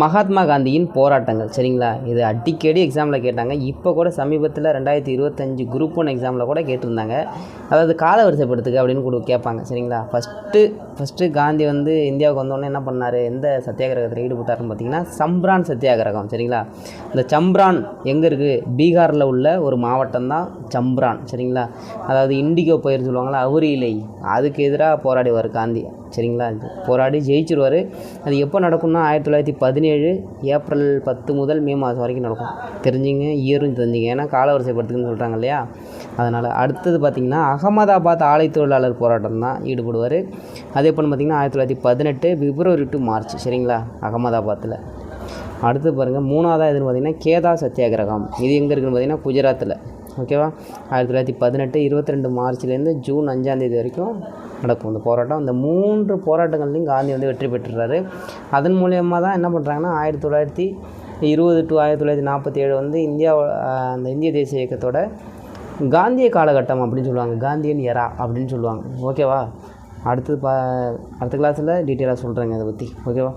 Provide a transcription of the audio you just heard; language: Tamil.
மகாத்மா காந்தியின் போராட்டங்கள் சரிங்களா. இது அடிக்கடி எக்ஸாமில் கேட்டாங்க. இப்போ கூட சமீபத்தில் 2025 குரூப் 1 எக்ஸாமில் கூட கேட்டிருந்தாங்க. அதாவது கால வரிசைப்படுத்துக அப்படின்னு கேட்பாங்க சரிங்களா. ஃபஸ்ட்டு காந்தி வந்து இந்தியாவுக்கு வந்தோடனே என்ன பண்ணார், எந்த சத்தியாகிரகத்தில் ஈடுபட்டாருன்னு பார்த்தீங்கன்னா சம்ப்ரான் சத்தியாகிரகம் சரிங்களா. இந்த சம்ப்ரான் எங்கே இருக்குது, பீகாரில் உள்ள ஒரு மாவட்டம் தான் சம்ப்ரான் சரிங்களா. அதாவது இண்டிகோ பயிர் சொல்லுவாங்களா, அவுரி இலை, அதுக்கு எதிராக போராடுவார் காந்தி சரிங்களா. போராடி ஜெயிச்சிருவார். அது எப்போ நடக்கும்னா 1917 ஏப்ரல் 10 முதல் மே மாதம் வரைக்கும் நடக்கும். தெரிஞ்சுங்க, இயரும் தெரிஞ்சுங்க, ஏன்னா காலவரிசைப்படுத்துக்குன்னு சொல்கிறாங்க இல்லையா, அதனால். அடுத்தது பார்த்திங்கன்னா அகமதாபாத் ஆலை தொழிலாளர் போராட்டம் தான் ஈடுபடுவார். அது எப்போன்னு பார்த்திங்கன்னா 1918 பிப்ரவரி டு மார்ச் சரிங்களா, அகமதாபாத்தில். அடுத்து பாருங்கள், மூணாவதாக எதுன்னு பார்த்திங்கன்னா கேதா சத்தியாகிரகம். இது எங்கே இருக்குதுன்னு பார்த்திங்கன்னா குஜராத்தில். ஓகேவா. 1918 22 மார்ச்லேருந்து ஜூன் 5 வரைக்கும் நடக்கும் இந்த போராட்டம். இந்த 3 போராட்டங்கள்லையும் காந்தி வந்து வெற்றி பெற்றுறாரு. அதன் மூலியமாக தான் என்ன பண்ணுறாங்கன்னா 1920 டு 1947 வந்து அந்த இந்திய தேசிய இயக்கத்தோட காந்திய காலகட்டம் அப்படின்னு சொல்லுவாங்க, காந்தியன் எரா அப்படின்னு சொல்லுவாங்க. ஓகேவா. அடுத்த கிளாஸில் டீட்டெயிலாக சொல்கிறேங்க இதை பற்றி. ஓகேவா.